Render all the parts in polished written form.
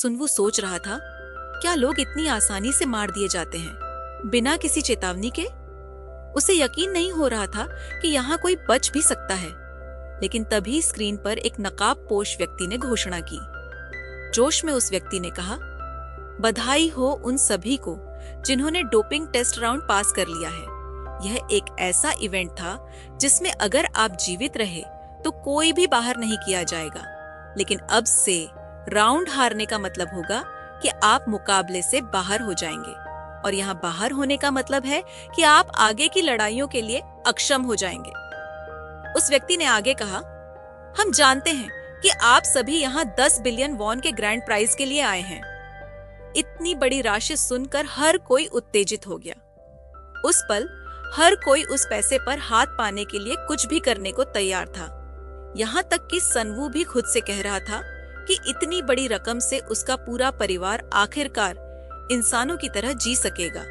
सुनवू सोच रहा था, क्या लोग इतनी आसानी से मार दिए जाते हैं बिना किसी चेतावनी के? उसे यकीन नहीं हो रहा था कि यहाँ कोई बच भी सकता है। लेकिन तभी स्क्रीन पर एक नकाबपोश व्यक्ति ने घोषणा की। जोश में उस व्यक्ति ने कहा, बधाई हो उन सभी को जिन्होंने डोपिंग टेस्ट राउंड पास कर लिया है। यह एक ऐसा इवेंट था जिसमें अगर आप जीवित रहे तो कोई भी बाहर नहीं किया जाएगा, लेकिन अब से राउंड हारने का मतलब होगा कि आप मुकाबले से बाहर हो जाएंगे, और यहाँ बाहर होने का मतलब है कि आप आगे की लड़ाइयों के लिए अक्षम हो जाएंगे। उस व्यक्ति ने आगे कहा, हम जानते हैं कि आप सभी यहाँ 10 बिलियन वॉन के ग्रैंड प्राइज के लिए आए हैं। इतनी बड़ी राशि सुनकर हर कोई उत्तेजित हो गया। उस पल हर कोई उस पैसे पर हाथ पाने के लिए कुछ भी करने को तैयार था। यहाँ तक कि सनवू भी खुद से कह रहा था कि इतनी बड़ी रकम से उसका पूरा परिवार आखिरकार इंसानों की तरह जी सकेगा,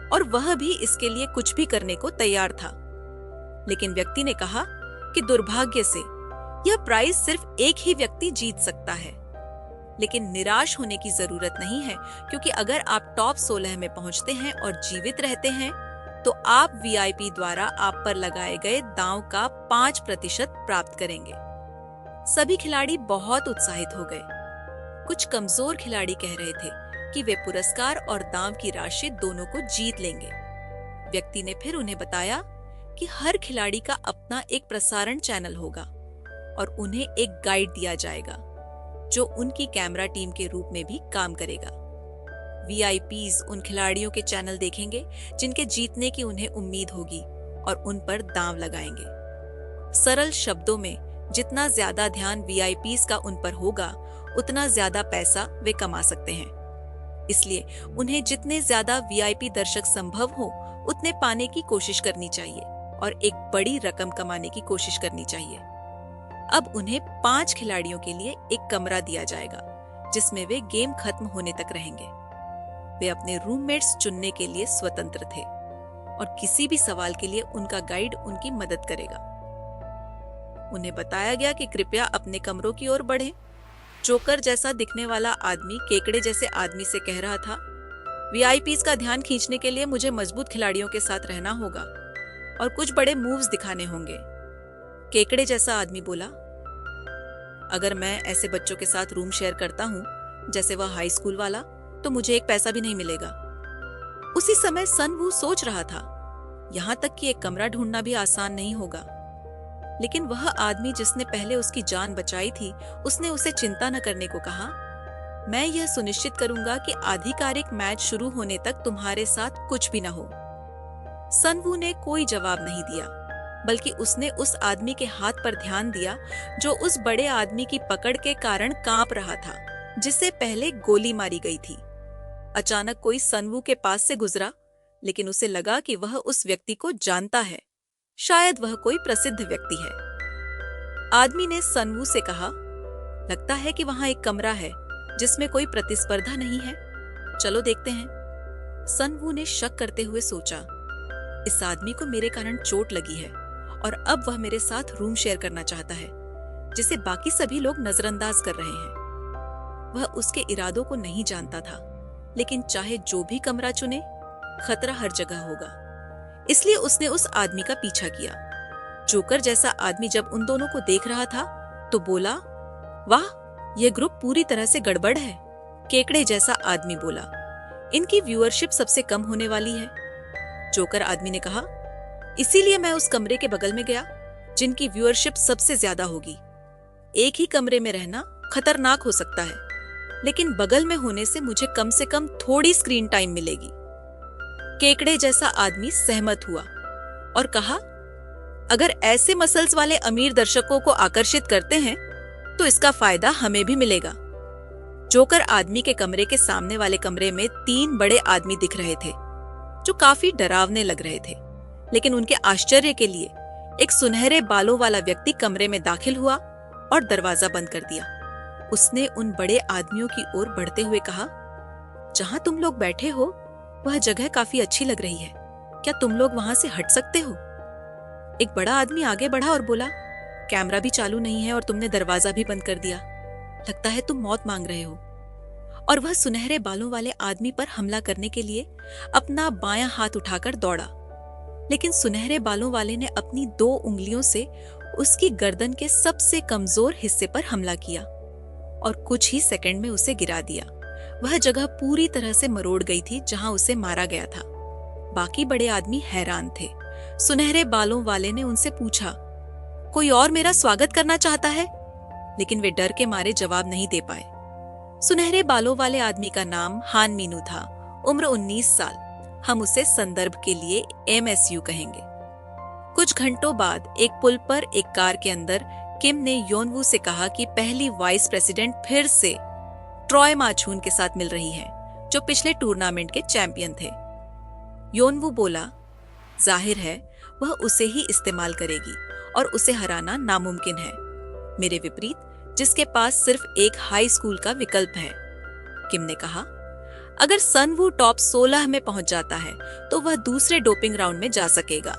और वह भी इसके लिए कुछ भी करने को तैयार था। लेकिन व्यक्ति ने कहा कि दुर्भाग्य से यह प्राइज सिर्फ एक ही व्यक्ति जीत सकता है। लेकिन निराश होने की जरूरत नहीं है, क्योंकि अगर आप टॉप 16 में पहुंचते हैं और जीवित रहते हैं तो आप वीआईपी द्वारा आप पर लगाए गए दांव का 5% प्राप्त करेंगे। सभी खिलाड़ी बहुत उत्साहित हो गए। कुछ कमजोर खिलाड़ी कह रहे थे कि वे पुरस्कार और दांव की राशि दोनों को जीत लेंगे। व्यक्ति ने फिर उन्हें बताया कि हर खिलाड़ी का अपना एक प्रसारण चैनल होगा और उन्हें एक गाइड दिया जाएगा जो उनकी कैमरा टीम के रूप में भी काम करेगा। वीआईपीज उन खिलाड़ियों के चैनल देखेंगे जिनके जीतने की उन्हें उम्मीद होगी और उन पर दांव लगाएंगे। सरल शब्दों में, जितना ज्यादा ध्यान वीआईपीज का उन पर होगा उतना ज्यादा पैसा वे कमा सकते हैं। इसलिए उन्हें जितने ज्यादा वीआईपी दर्शक संभव हो उतने पाने की कोशिश करनी चाहिए और एक बड़ी रकम कमाने की कोशिश करनी चाहिए। अब उन्हें 5 खिलाड़ियों के लिए एक कमरा दिया जाएगा जिसमें वे गेम खत्म होने तक रहेंगे। वे अपने रूममेट्स चुनने के लिए स्वतंत्र थे और किसी भी सवाल के लिए उनका गाइड उनकी मदद करेगा। उन्हें बताया गया कि कृपया अपने कमरों की ओर बढ़ें। जोकर जैसा दिखने वाला आदमी केकड़े जैसे आदमी से कह रहा था, वीआईपीज का ध्यान खींचने के लिए मुझे मजबूत खिलाड़ियों के साथ रहना होगा और कुछ बड़े मूव्स दिखाने होंगे। केकड़े जैसा आदमी बोला, अगर मैं ऐसे बच्चों के साथ रूम शेयर करता हूँ जैसे वह हाई स्कूल वाला, तो मुझे एक पैसा भी नहीं मिलेगा। उसी समय सनवू सोच रहा था, यहाँ तक कि एक कमरा ढूंढना भी आसान नहीं होगा। लेकिन वह आदमी जिसने पहले उसकी जान बचाई थी, उसने उसे चिंता न करने को कहा, मैं यह सुनिश्चित करूंगा कि आधिकारिक मैच शुरू होने तक तुम्हारे साथ कुछ भी न हो। सनवू ने कोई जवाब नहीं दिया, बल्कि उसने उस आदमी के हाथ पर ध्यान दिया जो उस बड़े आदमी की पकड़ के कारण कांप रहा था, जिसे पहले गोली मारी गई थी। अचानक कोई सनवू के पास से गुजरा, लेकिन उसे लगा कि वह उस व्यक्ति को जानता है। शायद वह कोई प्रसिद्ध व्यक्ति है। आदमी ने सनवू से कहा, लगता है कि वहां एक कमरा है जिसमें कोई प्रतिस्पर्धा नहीं है, चलो देखते हैं। सनवू ने शक करते हुए सोचा, इस आदमी को मेरे कारण चोट लगी है और अब वह मेरे साथ रूम शेयर करना चाहता है, जिसे बाकी सभी लोग नजरअंदाज कर रहे हैं। वह उसके इरादों को नहीं जानता था, लेकिन चाहे जो भी कमरा चुने, खतरा हर जगह होगा। इसलिए उसने उस आदमी का पीछा किया। जोकर जैसा आदमी जब उन दोनों को देख रहा था तो बोला, वाह, यह ग्रुप पूरी तरह से गड़बड़ है। केकड़े जैसा आदमी बोला, इनकी व्यूअरशिप सबसे कम होने वाली है। जोकर आदमी ने कहा, इसीलिए मैं उस कमरे के बगल में गया जिनकी व्यूअरशिप सबसे ज्यादा होगी। एक ही कमरे में रहना खतरनाक हो सकता है, लेकिन बगल में होने से मुझे कम से कम थोड़ी स्क्रीन टाइम मिलेगी। केकड़े जैसा आदमी सहमत हुआ और कहा, अगर ऐसे मसल्स वाले अमीर दर्शकों को आकर्षित करते हैं तो इसका फायदा हमें भी मिलेगा। जोकर आदमी के कमरे के सामने वाले कमरे में 3 बड़े आदमी दिख रहे थे जो काफी डरावने लग रहे थे, लेकिन उनके आश्चर्य के लिए एक सुनहरे बालों वाला व्यक्ति कमरे में दाखिल हुआ और दरवाजा बंद कर दिया। उसने उन बड़े आदमियों की ओर बढ़ते हुए कहा, जहां तुम लोग बैठे हो वह जगह काफी अच्छी लग रही है, क्या तुम लोग वहां से हट सकते हो? एक बड़ा आदमी आगे बढ़ा और बोला, कैमरा भी चालू नहीं है और तुमने दरवाजा भी बंद कर दिया, लगता है तुम मौत मांग रहे हो। और वह सुनहरे बालों वाले आदमी पर हमला करने के लिए अपना बायां हाथ उठाकर दौड़ा। लेकिन सुनहरे बालों वाले ने अपनी 2 उंगलियों से उसकी गर्दन के सबसे कमजोर हिस्से पर हमला किया और कुछ ही सेकंड में उसे गिरा दिया। वह जगह पूरी तरह से मरोड़ गई थी जहां उसे मारा गया था। बाकी बड़े आदमी हैरान थे। सुनहरे बालों वाले ने उनसे पूछा, कोई और मेरा स्वागत करना चाहता है? लेकिन वे डर के मारे जवाब नहीं दे पाए। सुनहरे बालों वाले आदमी का नाम हान मीनू था, उम्र 19 साल। हम उसे संदर्भ के लिए MSU कहेंगे। कुछ घंटों बाद एक पुल पर एक कार के अंदर किम ने योनवू से कहा कि पहली वाइस प्रेसिडेंट फिर से ट्रॉय माचून के साथ मिल रही है, जो पिछले टूर्नामेंट के चैंपियन थे। योनवू बोला, जाहिर है वह उसे ही इस्तेमाल करेगी और उसे हराना नामुमकिन है, मेरे विपरीत जिसके पास सिर्फ एक हाई स्कूल का विकल्प है। किम ने कहा, अगर सनवू टॉप 16 में पहुंच जाता है तो वह दूसरे डोपिंग राउंड में जा सकेगा।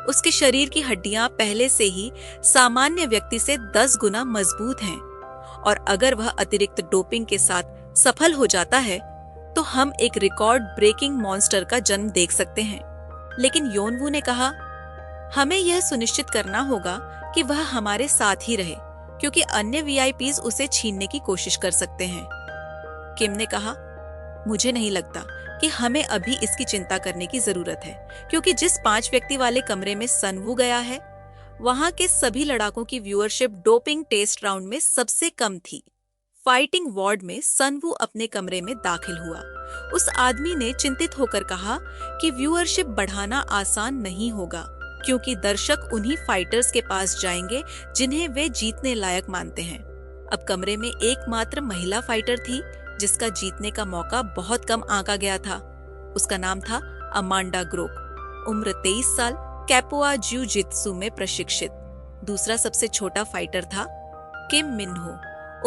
उसके शरीर की हड्डियां पहले से ही सामान्य व्यक्ति से 10 गुना मजबूत हैं और अगर वह अतिरिक्त डोपिंग के साथ सफल हो जाता है तो हम एक रिकॉर्ड ब्रेकिंग मॉन्स्टर का जन्म देख सकते हैं। लेकिन योनवू ने कहा, हमें यह सुनिश्चित करना होगा कि वह हमारे साथ ही रहे, क्योंकि अन्य VIPs उसे छीनने की कोशिश कर सकते हैं। किम ने कहा, मुझे नहीं लगता कि हमें अभी इसकी चिंता करने की जरूरत है, क्योंकि जिस 5 व्यक्ति वाले कमरे में सनवू गया है, वहां के सभी लड़ाकों की व्यूअरशिप डोपिंग टेस्ट राउंड में सबसे कम थी। फाइटिंग वार्ड में सनवू अपने कमरे में दाखिल हुआ। उस आदमी ने चिंतित होकर कहा कि व्यूअरशिप बढ़ाना आसान नहीं होगा, क्योंकि दर्शक उन्हीं फाइटर्स के पास जाएंगे जिन्हें वे जीतने लायक मानते हैं। अब कमरे में एकमात्र महिला फाइटर थी जिसका जीतने का मौका बहुत कम आंका गया था। उसका नाम था अमांडा ग्रोक, उम्र 23 साल, कैपोआ जिउ जित्सु में प्रशिक्षित। दूसरा सबसे छोटा फाइटर था किम मिनहो,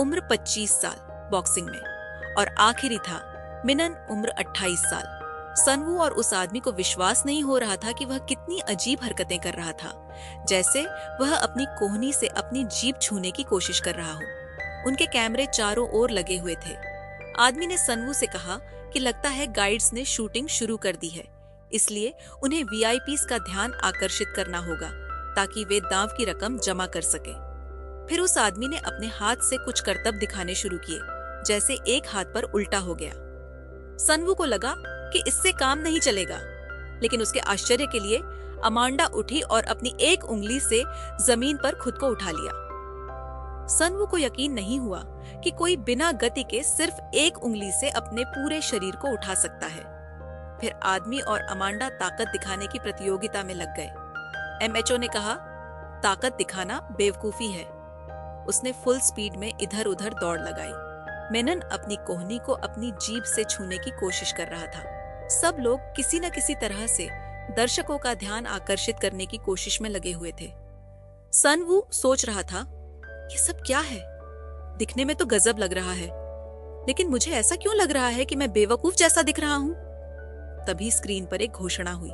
उम्र 25 साल, बॉक्सिंग में। और आखिरी था मिनन, उम्र 28 साल। सनवू और उस आदमी को विश्वास नहीं हो रहा था कि वह कितनी अजीब हरकतें कर रहा था, जैसे वह अपनी कोहनी से अपनी जीभ छूने की कोशिश कर रहा हो। उनके कैमरे चारों ओर लगे हुए थे। आदमी ने सनवू से कहा कि लगता है गाइड्स ने शूटिंग शुरू कर दी है, इसलिए उन्हें VIPs का ध्यान आकर्षित करना होगा ताकि वे दांव की रकम जमा कर सके। फिर उस आदमी ने अपने हाथ से कुछ करतब दिखाने शुरू किए, जैसे एक हाथ पर उल्टा हो गया। सनवू को लगा कि इससे काम नहीं चलेगा, लेकिन उसके आश्चर्य के लिए अमांडा उठी और अपनी एक उंगली से जमीन पर खुद को उठा लिया। सनवू को यकीन नहीं हुआ कि कोई बिना गति के सिर्फ एक उंगली से अपने पूरे शरीर को उठा सकता है। फिर आदमी और अमांडा ताकत दिखाने की प्रतियोगिता में लग गए। MHO ने कहा, ताकत दिखाना बेवकूफी है। उसने फुल स्पीड में इधर उधर दौड़ लगाई। मेनन अपनी कोहनी को अपनी जीभ से छूने की कोशिश कर रहा था। सब लोग किसी न किसी तरह से दर्शकों का ध्यान आकर्षित करने की कोशिश में लगे हुए थे। सनवू सोच रहा था, ये सब क्या है? दिखने में तो गजब लग रहा है, लेकिन मुझे ऐसा क्यों लग रहा है कि मैं बेवकूफ जैसा दिख रहा हूं? तभी स्क्रीन पर एक घोषणा हुई।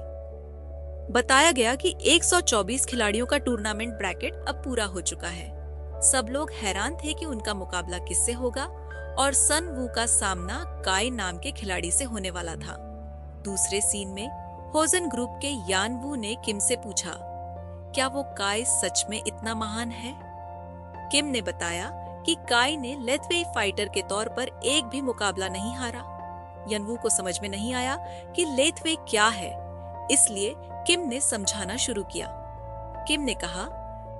बताया गया कि 124 खिलाड़ियों का टूर्नामेंट ब्रैकेट अब पूरा हो चुका है। सब लोग हैरान थे कि उनका मुकाबला किससे होगा, और सनवू का सामना काई नाम के खिलाड़ी से होने वाला था। दूसरे सीन में होजन ग्रुप के यानवू ने किम से पूछा, क्या वो काई सच में इतना महान है? किम ने बताया कि काई ने लेथवेई फाइटर के तौर पर एक भी मुकाबला नहीं हारा। यनवू को समझ में नहीं आया कि लेथवेई क्या है, इसलिए किम ने समझाना शुरू किया। किम ने कहा,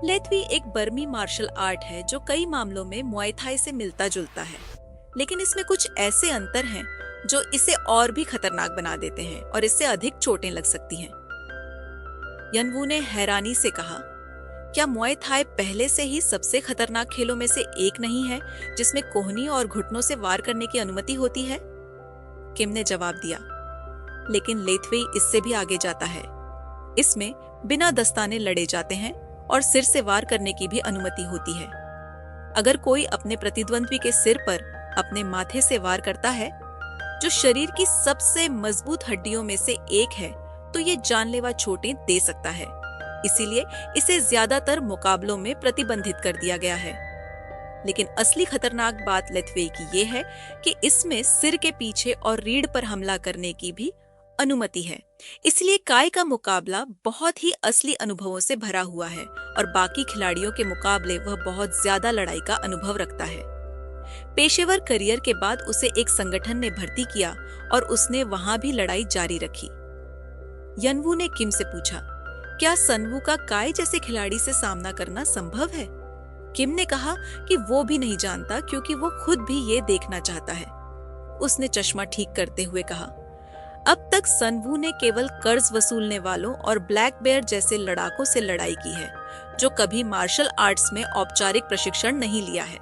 लेथवेई एक बर्मी मार्शल आर्ट है जो कई मामलों में मुआई थाई से मिलता जुलता है, लेकिन इसमें कुछ ऐसे अंतर हैं जो इसे और भी खतरनाक बना देते हैं और इससे अधिक चोटें लग सकती हैं। यनवू ने हैरानी से कहा, क्या मुआई थाई पहले से ही सबसे खतरनाक खेलों में से एक नहीं है जिसमें कोहनी और घुटनों से वार करने की अनुमति होती है? किम ने जवाब दिया, लेकिन लेथवेई इससे भी आगे जाता है। इसमें बिना दस्ताने लड़े जाते हैं और सिर से वार करने की भी अनुमति होती है। अगर कोई अपने प्रतिद्वंद्वी के सिर पर अपने माथे से वार करता है, जो शरीर की सबसे मजबूत हड्डियों में से एक है, तो ये जानलेवा चोटें दे सकता है। इसीलिए इसे ज्यादातर मुकाबलों में प्रतिबंधित कर दिया गया है। लेकिन असली खतरनाक बात लेथवे की ये है कि इसमें सिर के पीछे और रीढ़ पर हमला करने की भी अनुमति है। इसलिए काय का मुकाबला बहुत ही असली अनुभवों से भरा हुआ है और बाकी खिलाड़ियों के मुकाबले वह बहुत ज्यादा लड़ाई का अनुभव रखता है। पेशेवर करियर के बाद उसे एक संगठन ने भर्ती किया और उसने वहां भी लड़ाई जारी रखी। यनवू ने किम से पूछा, क्या सनवू का काय जैसे खिलाड़ी से सामना करना संभव है? किम ने कहा कि वो भी नहीं जानता क्योंकि वो खुद भी ये देखना चाहता है। उसने चश्मा ठीक करते हुए कहा, अब तक सनवू ने केवल कर्ज वसूलने वालों और ब्लैक बेयर जैसे लड़ाकों से लड़ाई की है, जो कभी मार्शल आर्ट्स में औपचारिक प्रशिक्षण नहीं लिया है।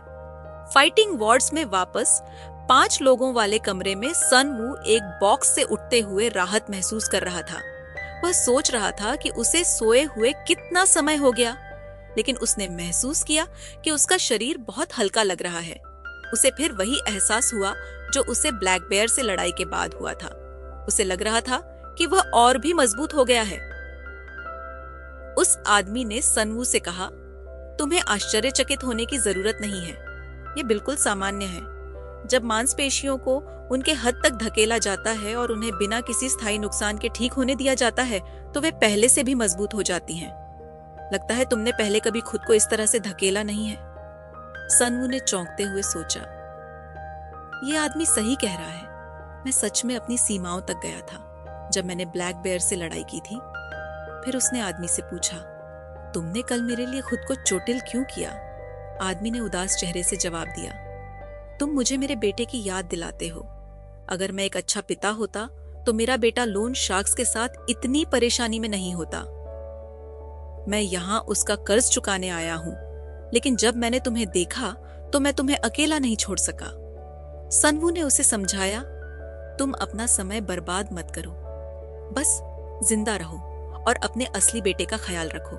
फाइटिंग वार्ड्स में वापस 5 लोगों वाले कमरे में सनवू एक बॉक्स से उठते हुए राहत महसूस कर रहा था। वह सोच रहा था कि उसे सोए हुए कितना समय हो गया, लेकिन उसने महसूस किया कि उसका शरीर बहुत हल्का लग रहा है। उसे फिर वही एहसास हुआ जो उसे ब्लैक बेयर से लड़ाई के बाद हुआ था। उसे लग रहा था कि वह और भी मजबूत हो गया है। उस आदमी ने सनवू से कहा, तुम्हें आश्चर्यचकित होने की जरूरत नहीं है, ये बिल्कुल सामान्य है। जब मांसपेशियों को उनके हद तक धकेला जाता है और उन्हें बिना किसी स्थायी नुकसान के ठीक होने दिया जाता है तो वे पहले से भी मजबूत हो जाती हैं। लगता है तुमने पहले कभी खुद को इस तरह से धकेला नहीं है। सनवू ने चौंकते हुए सोचा, ये आदमी सही कह रहा है। मैं सच में अपनी सीमाओं तक गया था जब मैंने ब्लैक बेयर से लड़ाई की थी। फिर उसने आदमी से पूछा, तुमने कल मेरे लिए खुद को चोटिल क्यों किया? आदमी ने उदास चेहरे से जवाब दिया, तुम मुझे मेरे बेटे की याद दिलाते हो। अगर मैं एक अच्छा पिता होता तो मेरा बेटा लोन शार्क्स के साथ इतनी परेशानी में नहीं होता। मैं यहाँ उसका कर्ज चुकाने आया हूँ, लेकिन जब मैंने तुम्हें देखा तो मैं तुम्हें अकेला नहीं छोड़ सका। सनवू ने उसे समझाया, तुम अपना समय बर्बाद मत करो, बस जिंदा रहो और अपने असली बेटे का ख्याल रखो,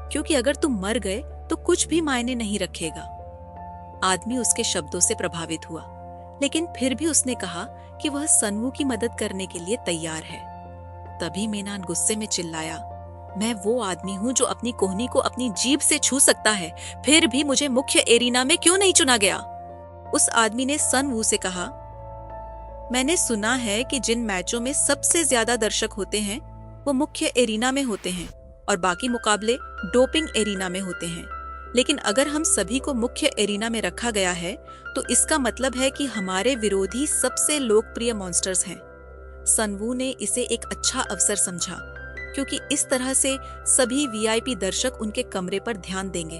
क्योंकि अगर तुम मर गए तो कुछ भी मायने नहीं रखेगा। आदमी उसके शब्दों से प्रभावित हुआ, लेकिन फिर भी उसने कहा कि वह सनवू की मदद करने के लिए तैयार है। तभी मेनान गुस्से में चिल्लाया, मैं वो आदमी हूँ जो अपनी कोहनी को अपनी जीभ से छू सकता है, फिर भी मुझे मुख्य एरिना में क्यों नहीं चुना गया? उस आदमी ने सनवू से कहा, मैंने सुना है कि जिन मैचों में सबसे ज्यादा दर्शक होते हैं वो मुख्य एरिना में होते हैं और बाकी मुकाबले डोपिंग एरिना में होते हैं। लेकिन अगर हम सभी को मुख्य एरिना में रखा गया है तो इसका मतलब है कि हमारे विरोधी सबसे लोकप्रिय मॉन्स्टर्स हैं। सनवू ने इसे एक अच्छा अवसर समझा, क्योंकि इस तरह से सभी वीआईपी दर्शक उनके कमरे पर ध्यान देंगे।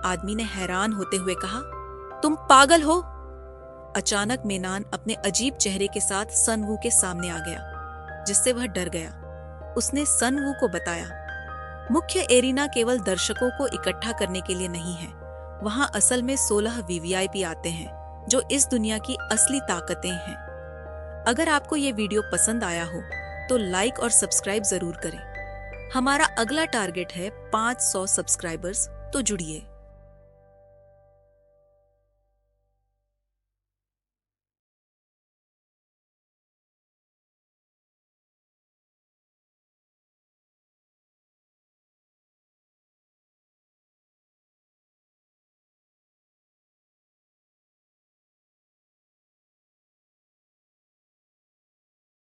आदमी ने हैरान होते हुए कहा, तुम पागल हो? अचानक मेनान अपने अजीब चेहरे के साथ सनवू के सामने आ गया, जिससे वह डर गया। उसने सनवू को बताया, मुख्य एरिना केवल दर्शकों को इकट्ठा करने के लिए नहीं है। वहां असल में 16 वीवीआईपी आते हैं जो इस दुनिया की असली ताकतें हैं। अगर आपको ये वीडियो पसंद आया हो तो लाइक और सब्सक्राइब जरूर करें। हमारा अगला टारगेट है 500 सब्सक्राइबर्स, तो जुड़िए।